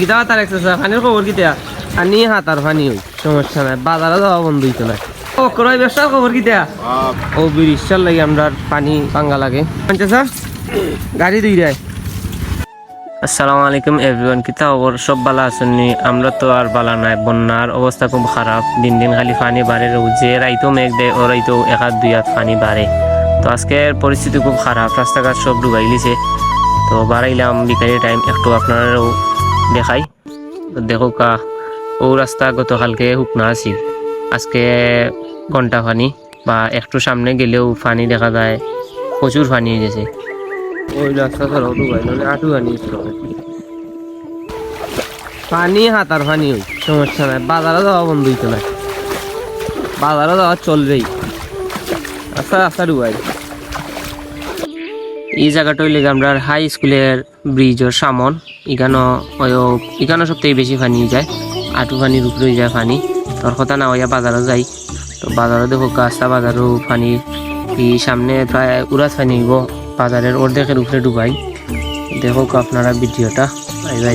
কিতা তার একটা পানির খবর কিতা আনি হাতার পানি হই সমস্যা নাই বাজারে যাওয়া বন্ধ হইতো না ও ক্রয় ব্যবসার খবর কিতা ও বিরিশার লাগে আমরা পানি পাঙ্গা লাগে স্যার গাড়ি দুই যায়। আসসালামু আলাইকুম এভরিওয়ান, কিতা খবর? সব ভালো আছেন নি? আমরা তো আর ভালো নাই, বন্যার অবস্থা খুব খারাপ, দিন দিন খালি পানি বাড়ে, যে রাইতো মেঘ দেয় ও রাইতো এক হাত দুই হাত পানি বাড়ে। তো আজকের পরিস্থিতি খুব খারাপ, রাস্তাঘাট সব ডুবাই গেছে। তো বাড়াইলাম বিকালের টাইম একটু আপনারাও দেখাই। তো দেখো কা ও রাস্তা গতকালকে শুকনা আছিল, আজকে ঘন্টা পানি বা একটু সামনে গেলেও পানি দেখা যায়, প্রচুর পানি হয়ে গেছে। ওই রাস্তা ছাড়াও ডুবাই মানে আটু পানি পানি হাতার পানি হই সমস্যা নাই, বাজারে যাওয়া বন্ধ হইতো না, বাজারে যাওয়া চলবেই, রাস্তা রাস্তা ডুবাই। এই জায়গাটা হইলে আমরা হাই স্কুলের ব্রিজের সামন, এখানে সবথেকে বেশি পানি যায়, আটু পানির উপরে যায় পানি। তোর কথা না হইয়া বাজারে যাই, তো বাজারে দেখো গাছটা বাজারও পানি, এই সামনে প্রায় উড়াস পানি হইব, বাজারের অর্ধেকের উপরে ডুবাই। দেখো আপনারা ভিডিওটা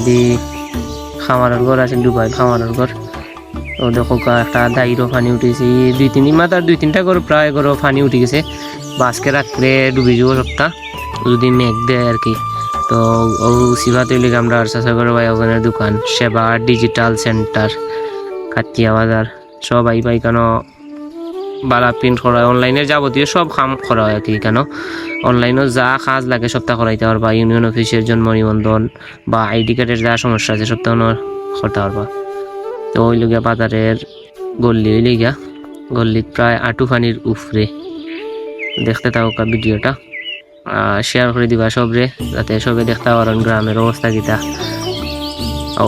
দি খামারের ঘর আছে, ডুবাই খামারের ঘর। তো দেখো একটা দাইরও পানি উঠেছে, দুই তিনটা ঘর প্রায় ঘর পানি উঠে গেছে, বাসকে রাখলে ডুবে যাব সবটা যদি মেঘ দেয় আর কি। তো ও সিভা তৈরি আমরা চাষাগর ভাই ওখানের দোকান সেবা ডিজিটাল সেন্টার কাটিয়া বাজার সব আইবাই কেন বালা প্রিন্ট করা হয়, অনলাইনের যাবতীয় সব কাম করা হয় আর কি। কেন অনলাইনেও যা কাজ লাগে সপ্তাহ করাইতে পারবা, ইউনিয়ন অফিসের জন্ম নিবন্ধন বা আইডি কার্ডের যা সমস্যা আছে সপ্তাহ করতে পারবা। তো ওই লগিয়া বাজারের গল্লি ওই লিগা গল্লিত প্রায় আটু পানির উফরে। দেখতে থাকা ভিডিওটা শেয়ার করে দিবা সবরে, যাতে সবে দেখতে পারেন গ্রামের অবস্থা কিতা।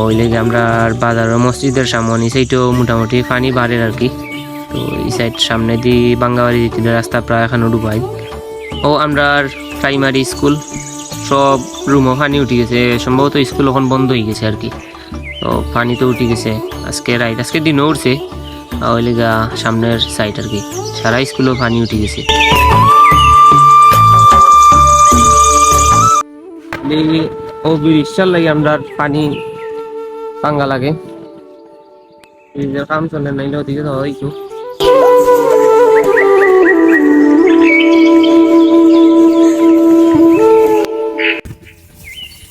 ওই লেগে আমরা বাজারের মসজিদের সামনে সেইটাও মোটামুটি পানি বাড়ে আর কি। তো এই সাইড সামনে দিয়ে বাঙ্গাবাড়ি দিতে রাস্তা প্রায় এখনো ডুবাই। ও আমরা প্রাইমারি স্কুল সব রুমও পানি উঠে গেছে, সম্ভবত স্কুল এখন বন্ধ হয়ে গেছে আর কি। তো পানি তো উঠে গেছে, আজকে দিনও উঠছে। ওই লেগা সামনের সাইড আর কি সারা স্কুলেও পানি উঠে গেছে। ও বিরিশার লাগে আমরা পানি পাঙ্গা লাগে, কাম চলে নাইলে ওদিকে হয়তো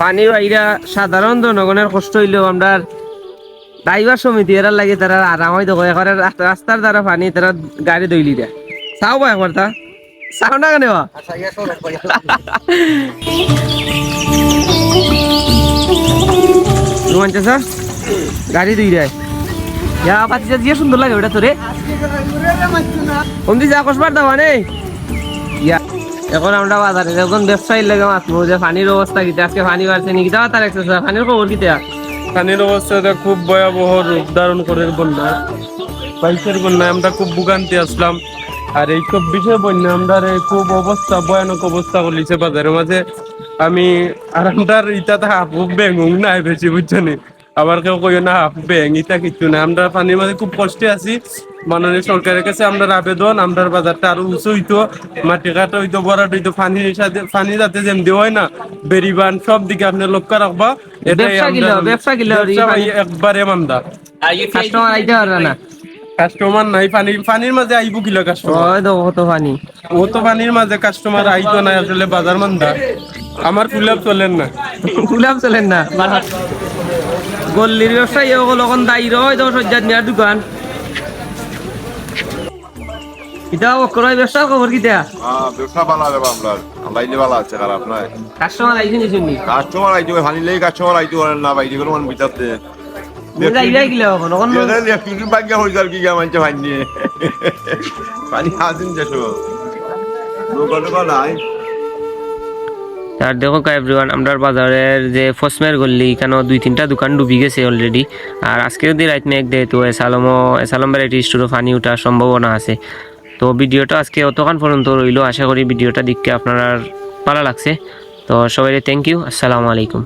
পানি বাইরা সাধারণ জনগণের কষ্ট হইলেও আমরা ড্রাইভার সমিতি এরা লাগে, তারা আরাম হয় দেখো একবার রাস্তার দ্বারা পানি তারা গাড়ি দইলি দেয়। চাও বা একবার তা চাও না কেন গাড়ি দুই দেয় পাতিটা দিয়ে সুন্দর লাগে ওটা তোরে কমতি যা কসবার দাওয়া নেই। এখন আমরা বাজারে এখন ব্যবসায়ীর লাগে মাতমু যে পানির অবস্থা কিতা, আজকে পানি বাড়ছে নাকি তা তার একটা পানির খবর কিতা? পানির অবস্থাটা খুব ভয়াবহ রূপ ধারণ করে বন্যা, বাইশের বন্যায় আমরা খুব ভোগান্তি আসলাম। আর এই 24-এর বন্যা আমরা খুব অবস্থা ভয়ানক অবস্থা করলিছে বাজারের মাঝে। আমি আর আমরা ইটাতে হাফু বেঙ্গুং নাই বেশি বুঝছেন, আবার কেউ কইও না হাফু ব্যাং ইটা কিছু না। আমরা পানির মাঝে খুব কষ্টে আছি, মাননীয় সরকারের কাছে আমরা আবেদন, আমরা বাজারটা আরো উঁচু হইতো, মাটি কাটা হইতো, বরাট হইতো, পানির সাথে পানি যাতে যেমন হয় না বেরিবান সব দিকে আপনি লক্ষ্য রাখবা। এটাই ব্যবসা একবারে মামদা কাস্টমার আইতে পারবে না, কাস্টমার নাই পানির মাঝে আইবো কিলো কাস্টমার, কত পানি ও তো পানির মাঝে কাস্টমার আইতো না, আসলে বাজার মান্দা আমার ফুলাপ চলেন না, ফুলাপ চলেন না। গল্লির ব্যবসায়ী এখন দায়ী রয় তো সজ্জাত নেওয়ার দোকান কিতা ক্রয় ব্যবসার খবর কিতা? ব্যবসা ভালো হবে আপনার, লাইনে ভালো আছে খারাপ নয়। কাস্টমার আইছে নি শুনি? কাস্টমার আইতে পানি লেগে কাস্টমার আইতে পারেন না, বাইরে কোনো মানুষ বিতাতে যাইলাই গিলা এখন কিছু ভাগ্য হয়েছে আর কি মানছে পানি নিয়ে পানি আসেন যেসব দোকান নাই। আর দেখো এভরিওয়ান আমরা বাজারের যে ফসমের গল্লি এখানে দুই তিনটা দোকান ডুবি গেছে অলরেডি। আর আজকে যদি রাত মেঘ দেয় তো এসালম ভ্যারাইটি স্টোরে পানি ওঠার সম্ভাবনা আছে। তো ভিডিওটা আজকে অতক্ষণ পর্যন্ত রইল, আশা করি ভিডিওটা দেখতে আপনার ভালো লাগছে। তো সবাই থ্যাংক ইউ, আসসালামু আলাইকুম।